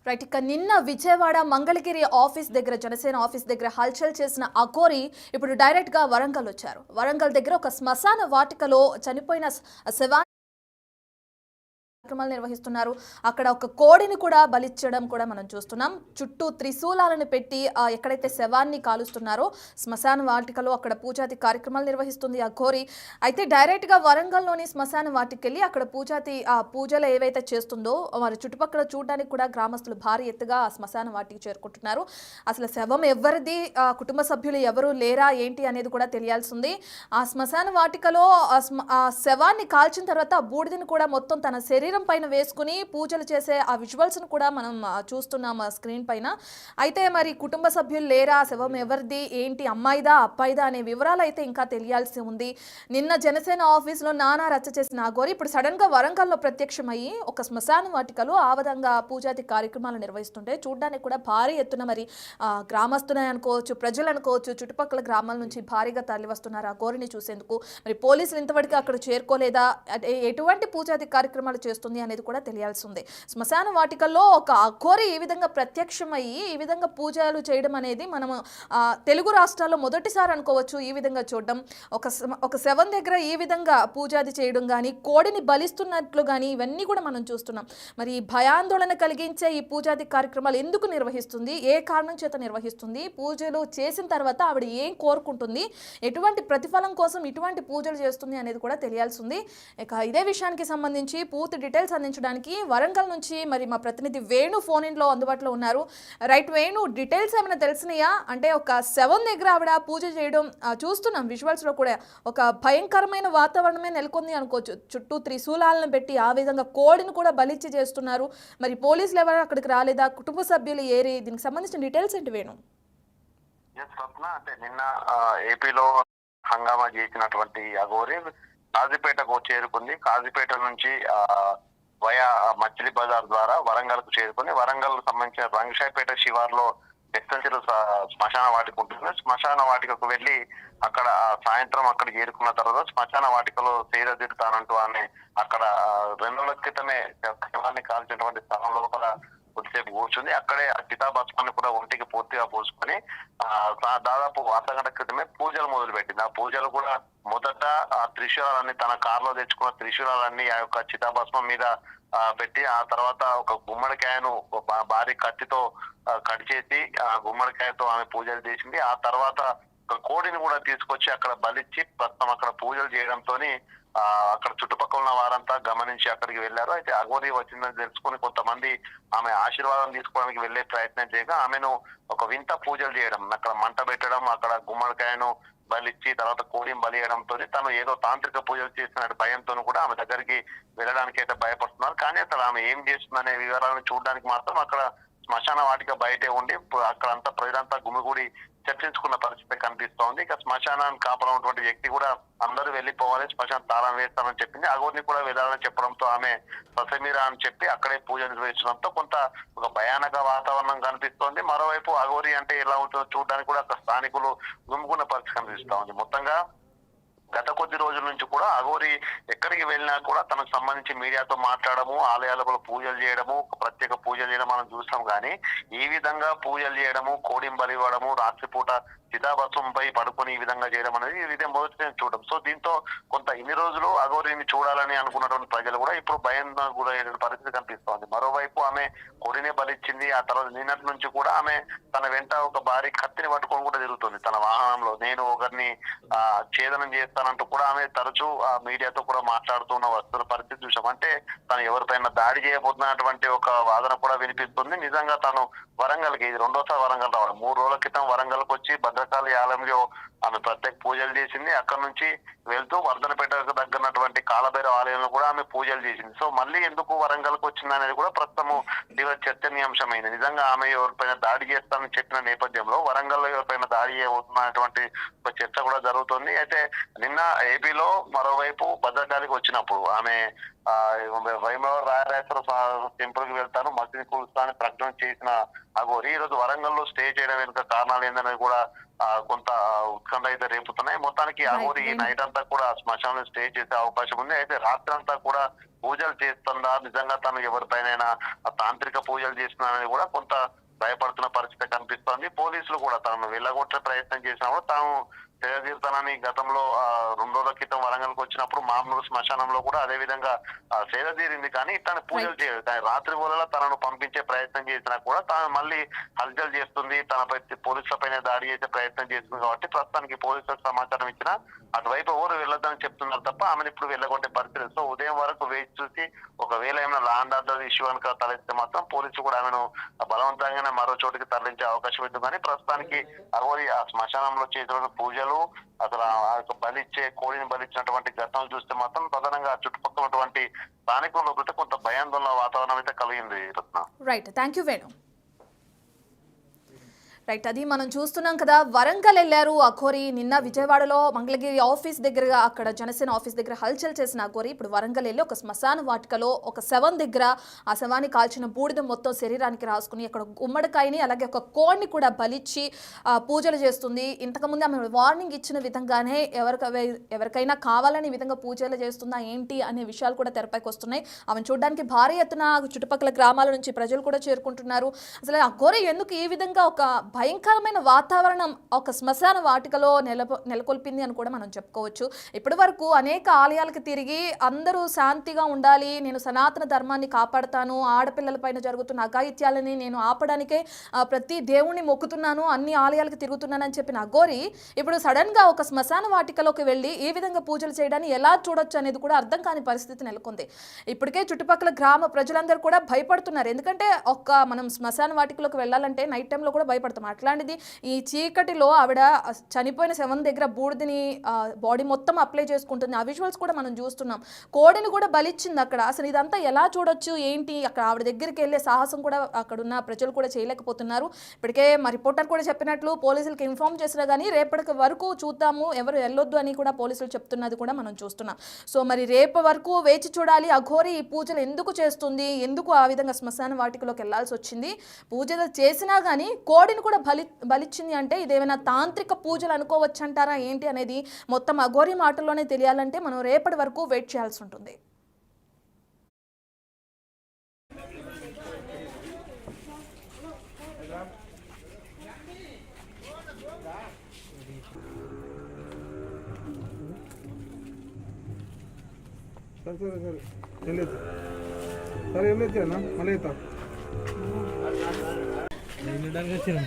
Right. ఇక నిన్న Vijayawada Mangalagiri office దగ్గర జనసేన ఆఫీస్ దగ్గర హల్చల్ చేసిన అఘోరి ఇప్పుడు డైరెక్ట్ గా వరంగల్ వచ్చారు. వరంగల్ దగ్గర ఒక శ్మశాన వాటికలో చనిపోయిన శవాన్ని కార్యక్రమాలు నిర్వహిస్తున్నారు. అక్కడ ఒక కోడిని కూడా బలిచ్చడం కూడా మనం చూస్తున్నాం. చుట్టూ త్రిశూలాలను పెట్టి ఎక్కడైతే శవాన్ని కాలుస్తున్నారో శ్మశాన వాటికలో అక్కడ పూజాది కార్యక్రమాలు నిర్వహిస్తుంది అఘోరి. అయితే డైరెక్ట్ గా వరంగల్లోని శ్మశాన వాటికెళ్ళి అక్కడ పూజాది పూజలు ఏవైతే చేస్తుందో మరి చుట్టుపక్కల చూడడానికి కూడా గ్రామస్తులు భారీ ఎత్తుగా ఆ శ్మశాన వాటికి చేరుకుంటున్నారు. అసలు శవం ఎవరిది, కుటుంబ సభ్యులు ఎవరు లేరా ఏంటి అనేది కూడా తెలియాల్సింది. ఆ శ్మశాన వాటికలో ఆ శవాన్ని కాల్చిన తర్వాత ఆ బూడిదని కూడా మొత్తం తన శరీరం పైన వేసుకుని పూజలు చేసే ఆ విజువల్స్ను కూడా మనం చూస్తున్నాం స్క్రీన్ పైన. అయితే మరి కుటుంబ సభ్యులు లేరా, శవం ఎవరిది ఏంటి, అమ్మాయిదా అబ్బాయిదా అనే వివరాలు అయితే ఇంకా తెలియాల్సి ఉంది. నిన్న జనసేన ఆఫీస్లో నానా రచ్చ చేసిన అఘోరి ఇప్పుడు సడన్గా వరంగల్లో ప్రత్యక్షమయ్యి ఒక శ్మశాన వాటికలో ఆ విధంగా పూజాది కార్యక్రమాలు నిర్వహిస్తుంటే చూడడానికి కూడా భారీ ఎత్తున మరి గ్రామస్తులే అనుకోవచ్చు, ప్రజలు అనుకోవచ్చు, చుట్టుపక్కల గ్రామాల నుంచి భారీగా తరలి వస్తున్నారు అఘోరిని చూసేందుకు. మరి పోలీసులు ఇంతవరకు అక్కడ చేరుకోలేదా, ఎటువంటి పూజాది కార్యక్రమాలు చేస్తుంది అనేది కూడా తెలియాల్సి ఉంది. శ్మశాన వాటికల్లో ఒక అఘోరి ఈ విధంగా ప్రత్యక్షమయ్యి ఈ విధంగా పూజలు చేయడం అనేది మనం తెలుగు రాష్ట్రాల్లో మొదటిసారి అనుకోవచ్చు. ఈ విధంగా చూడడం, ఒక శవం దగ్గర ఈ విధంగా పూజాది చేయడం కానీ, కోడిని బలిస్తున్నట్లు కానీ ఇవన్నీ కూడా మనం చూస్తున్నాం. మరి భయాందోళన కలిగించే ఈ పూజాది కార్యక్రమాలు ఎందుకు నిర్వహిస్తుంది, ఏ కారణం చేత నిర్వహిస్తుంది, పూజలు చేసిన తర్వాత ఆవిడ ఏం కోరుకుంటుంది, ఎటువంటి ప్రతిఫలం కోసం ఇటువంటి పూజలు చేస్తుంది అనేది కూడా తెలియాల్సి ఉంది. ఇక ఇదే విషయానికి సంబంధించి పూర్తి డీటెయిల్స్ అందించడానికి వరంగల్ నుంచి మరి మా ప్రతినిధి వేణు ఫోన్ ఇన్లో అందుబాటులో ఉన్నారు. రైట్ వేణు, డీటెయిల్స్ ఏమైనా తెలిసినాయా? అంటే ఒక శవం దగ్గర ఆవిడ పూజ చేయడం చూస్తున్నాం విజువల్స్లో కూడా. ఒక భయంకరమైన వాతావరణమే నెలకొంది అనుకోవచ్చు. చుట్టూ త్రిశూలాలను పెట్టి ఆ విధంగా కోడిని కూడా బలిచ్చి చేస్తున్నారు. మరి పోలీసులు ఎవరు అక్కడికి రాలేదా, కుటుంబ సభ్యులు ఏరి, దీనికి సంబంధించిన డీటెయిల్స్ ఏంటి వేణు? అంటే నిన్న ఏపీలో హంగామా చేసినటువంటి అఘోరి కాజీపేటకు చేరుకుంది. కాజీపేట నుంచి వయా మచిలీ బజార్ ద్వారా వరంగల్ కు చేరుకుని వరంగల్ సంబంధించిన రంగశాయపేట శివార్లో ఎక్స్టెన్షన్ శ్మశాన వాటిక ఉంటుంది. శ్మశాన వాటికకు వెళ్లి అక్కడ సాయంత్రం అక్కడ చేరుకున్న తర్వాత శ్మశాన వాటికలో సేద తీరుతానంటూ ఆమె అక్కడ 2 రోజుల క్రితమే శవాన్ని కాల్చినటువంటి స్థలం లోపల కొద్దిసేపు కూర్చుంది. అక్కడే చితాభస్మాన్ని కూడా ఒంటికి పూర్తిగా పోసుకొని దాదాపు అర్ధగంట క్రితమే పూజలు మొదలు పెట్టింది. ఆ పూజలు కూడా మొదట ఆ త్రిశూలాలన్నీ తన కారులో తెచ్చుకున్న త్రిశూలాలన్నీ ఆ యొక్క చితాభస్మం మీద పెట్టి ఆ తర్వాత ఒక గుమ్మడికాయను భారీ కత్తితో కట్ చేసి ఆ గుమ్మడికాయతో ఆమె పూజలు చేసింది. ఆ తర్వాత ఒక కోడిని కూడా తీసుకొచ్చి అక్కడ బలిచ్చి ప్రస్తుతం అక్కడ పూజలు చేయడంతో అక్కడ చుట్టుపక్కల ఉన్న వారంతా గమనించి అక్కడికి వెళ్లారు. అయితే అఘోరి వచ్చిందని తెలుసుకుని కొంతమంది ఆమె ఆశీర్వాదం తీసుకోవడానికి వెళ్లే ప్రయత్నం చేయగా ఆమెను ఒక వింత పూజలు చేయడం, అక్కడ మంట పెట్టడం, అక్కడ గుమ్మడికాయను బలిచ్చి తర్వాత కోడిని బలియడంతో తను ఏదో తాంత్రిక పూజలు చేస్తున్న భయంతో కూడా ఆమె దగ్గరికి వెళ్ళడానికి అయితే భయపడుతున్నారు. కానీ అసలు ఆమె ఏం చేస్తుందనే వివరాలను చూడడానికి మాత్రం అక్కడ శ్మశాన వాటిక బయటే ఉండి అక్కడ అంతా ప్రజలంతా గుమిగూడి చర్చించుకున్న పరిస్థితి కనిపిస్తోంది. ఇక శ్మశానాన్ని కాపలా ఉన్నటువంటి వ్యక్తి కూడా అందరూ వెళ్లిపోవాలి, శ్మశాన తాళం వేస్తానని చెప్పింది. అఘోరిని కూడా వెళ్ళాలని చెప్పడంతో ఆమె ససమీరా అని చెప్పి అక్కడే పూజ నిర్వహించడంతో కొంత ఒక భయానక వాతావరణం కనిపిస్తోంది. మరోవైపు అఘోరి అంటే ఎలా ఉంటుందో చూడడానికి కూడా అక్కడ స్థానికులు గుమిగున్న పరిస్థితి కనిపిస్తా ఉంది. మొత్తంగా గత కొద్ది రోజుల నుంచి కూడా అఘోరి ఎక్కడికి వెళ్ళినా కూడా తనకు సంబంధించి మీడియాతో మాట్లాడము, ఆలయాలకు పూజలు చేయడము, ప్రత్యేక పూజలు చేయడం మనం చూస్తాం. కానీ ఈ విధంగా పూజలు చేయడము, కోడిని బలి ఇవ్వడము, రాత్రిపూట చితాభస్మంపై పడుకొని ఈ విధంగా చేయడం అనేది ఇదే మొదటి చూడడం. సో దీంతో కొంత ఇన్ని రోజులు అఘోరిని చూడాలని అనుకున్నటువంటి ప్రజలు కూడా ఇప్పుడు భయం కూడా పరిస్థితి కనిపిస్తోంది. మరోవైపు ఆమె కోడినే బలిచ్చింది. ఆ తర్వాత నిన్నటి నుంచి కూడా ఆమె తన వెంట ఒక భారీ కత్తిని పట్టుకొని కూడా తిరుగుతుంది తన వాహనంలో. నేను ఒకరిని ఛేదనం చేస్తానంటూ కూడా ఆమె తరచూ ఆ మీడియాతో కూడా మాట్లాడుతున్న వస్తున్న పరిస్థితి చూసాం. అంటే తను ఎవరిపైన దాడి చేయబోతున్నటువంటి ఒక వాదన కూడా వినిపిస్తుంది. నిజంగా తను వరంగల్కి ఇది 2వ వరంగల్ రావడం. 3 రోజుల క్రితం వరంగల్కి వచ్చి భద్రకాళి ఆలయంలో ఆమె ప్రత్యేక పూజలు చేసింది. అక్కడ నుంచి వెళ్తూ వర్ధనపేటకు దగ్గరటువంటి కాలభైరవ ఆలయంలో కూడా ఆమె పూజలు చేసింది. సో మళ్ళీ ఎందుకు వరంగల్కి వచ్చింది అనేది కూడా ప్రస్తుతము చర్చనీయాంశమైంది. నిజంగా ఆమె ఎవరిపైన దాడి చేస్తానని చెప్పిన నేపథ్యంలో వరంగల్లో ఎవరిపైన దాడి చేయబోతున్నటువంటి ఒక చర్చ కూడా జరుగుతుంది. అయితే నిన్న ఏపీలో మరోవైపు భద్రకాళికి వచ్చినప్పుడు ఆమె వైమవరం రాయరాజేశ్వర టెంపుల్ కి వెళ్తాను, మసీదు కూలుస్తానని ప్రకటన చేసిన అఘోరి ఈ రోజు వరంగల్ లో స్టే చేయడం వెనుక కారణాలు ఏందనేది కూడా కొంత ఉత్కంఠ అయితే రేపుతున్నాయి. మొత్తానికి అఘోరి ఈ నైట్ అంతా కూడా శ్మశానంలో స్టే చేసే అవకాశం ఉంది. అయితే రాత్రి అంతా కూడా పూజలు చేస్తుందా, నిజంగా తను ఎవరిపైన తాంత్రిక పూజలు చేస్తున్నానని కూడా కొంత భయపడుతున్న పరిస్థితి కనిపిస్తోంది. పోలీసులు కూడా తనను వెళ్ళగొట్టే ప్రయత్నం చేసినప్పుడు తాను సేదతీరుతానని గతంలో 2 రోజుల క్రితం వరంగల్కి వచ్చినప్పుడు మామూలు శ్మశానంలో కూడా అదే విధంగా సేదతీరింది. కానీ తను పూజలు చేయదు. కానీ రాత్రి వేళ తనను పంపించే ప్రయత్నం చేసినా కూడా తాను మళ్ళీ హల్చల్ చేస్తుంది, తనపై పోలీసులపైన దాడి చేసే ప్రయత్నం చేస్తుంది. కాబట్టి ప్రస్తుతానికి పోలీసులకు సమాచారం ఇచ్చినా అటువైపు ఎవరు వెళ్ళొద్దని చెప్తున్నారు తప్ప ఆమెను ఇప్పుడు వెళ్ళగొట్టే పరిస్థితి. సో ఉదయం వరకు వేచి చూసి ఒకవేళ ఏమైనా ల్యాండ్ ఆర్డర్ ఇష్యూ కనుక తలెత్తే మాత్రం పోలీసులు కూడా ఆమెను బలవంతంగానే మరో చోటికి తరలించే అవకాశం ఉంది. కానీ ప్రస్తుతానికి అఘోరి ఆ శ్మశానంలో చేసిన పూజలు, అసలు బలిచ్చే కోడిని బలిచ్చినటువంటి ఘటనలు చూస్తే మాత్రం ప్రధానంగా చుట్టుపక్కల స్థానికుల్లో కొంత భయాందోళన వాతావరణం అయితే కలిగింది. Ratna right, thank you Venu. Right, అది మనం చూస్తున్నాం కదా. వరంగల్ వెళ్ళారు అఘోరి. నిన్న విజయవాడలో మంగళగిరి ఆఫీస్ దగ్గరగా అక్కడ జనసేన ఆఫీస్ దగ్గర హల్చల్ చేసిన అఘోరి ఇప్పుడు వరంగల్ వెళ్ళి ఒక శ్మశాన వాటికలో ఒక శవం దగ్గర ఆ శవాన్ని కాల్చిన బూడిద మొత్తం శరీరానికి రాసుకుని అక్కడ గుమ్మడికాయని అలాగే ఒక కోడిని కూడా బలిచ్చి పూజలు చేస్తుంది. ఇంతకుముందు ఆమె వార్నింగ్ ఇచ్చిన విధంగానే ఎవరికైనా కావాలని విధంగా పూజలు చేస్తుందా ఏంటి అనే విషయాలు కూడా తెరపైకి వస్తున్నాయి. ఆమెను చూడడానికి భారీ ఎత్తున చుట్టుపక్కల గ్రామాల నుంచి ప్రజలు కూడా చేరుకుంటున్నారు. అసలు అఘోరి ఎందుకు ఈ విధంగా ఒక భయంకరమైన వాతావరణం ఒక శ్మశాన వాటికలో నెలకొల్పింది అని కూడా మనం చెప్పుకోవచ్చు. ఇప్పటి వరకు అనేక ఆలయాలకు తిరిగి అందరూ శాంతిగా ఉండాలి, నేను సనాతన ధర్మాన్ని కాపాడుతాను, ఆడపిల్లలపైన జరుగుతున్న అఘాయిత్యాలని నేను ఆపడానికే ప్రతి దేవుణ్ణి మొక్కుతున్నాను, అన్ని ఆలయాలకు తిరుగుతున్నానని చెప్పిన అఘోరి ఇప్పుడు సడన్గా ఒక శ్మశాన వాటికలోకి వెళ్ళి ఈ విధంగా పూజలు చేయడాన్ని ఎలా చూడొచ్చు అనేది కూడా అర్థం కాని పరిస్థితి నెలకొంది. ఇప్పటికే చుట్టుపక్కల గ్రామ ప్రజలందరూ కూడా భయపడుతున్నారు. ఎందుకంటే మనం శ్మశాన వాటికలోకి వెళ్ళాలంటే నైట్ టైంలో కూడా భయపడతాం. అట్లాంటిది ఈ చీకటిలో ఆవిడ చనిపోయిన శవం దగ్గర బూడిదని బాడీ మొత్తం అప్లై చేసుకుంటుంది. ఆ విజువల్స్ కూడా మనం చూస్తున్నాం. కోడిని కూడా బలిచ్చింది అక్కడ. అసలు ఇదంతా ఎలా చూడొచ్చు ఏంటి, అక్కడ ఆవిడ దగ్గరికి వెళ్ళే సాహసం కూడా అక్కడున్న ప్రజలు కూడా చేయలేకపోతున్నారు. ఇప్పటికే మా రిపోర్టర్ కూడా చెప్పినట్లు పోలీసులకు ఇన్ఫార్మ్ చేసినా కానీ రేపటి వరకు చూద్దాము, ఎవరు వెళ్ళొద్దు అని కూడా పోలీసులు చెప్తున్నది కూడా మనం చూస్తున్నాం. సో మరి రేపు వరకు వేచి చూడాలి. అఘోరి ఈ పూజలు ఎందుకు చేస్తుంది, ఎందుకు ఆ విధంగా శ్మశాన వాటికలోకి వెళ్లాల్సి వచ్చింది, పూజలు చేసినా కానీ కోడిని కూడా బలిచ్చింది అంటే ఇదేమైనా తాంత్రిక పూజలు అనుకోవచ్చు అంటారా ఏంటి అనేది మొత్తం అఘోరి మాటల్లోనే తెలియాలంటే మనం రేపటి వరకు వెయిట్ చేయాల్సి ఉంటుంది. సరే వెళ్ళొచ్చానా మళ్ళీ వచ్చిన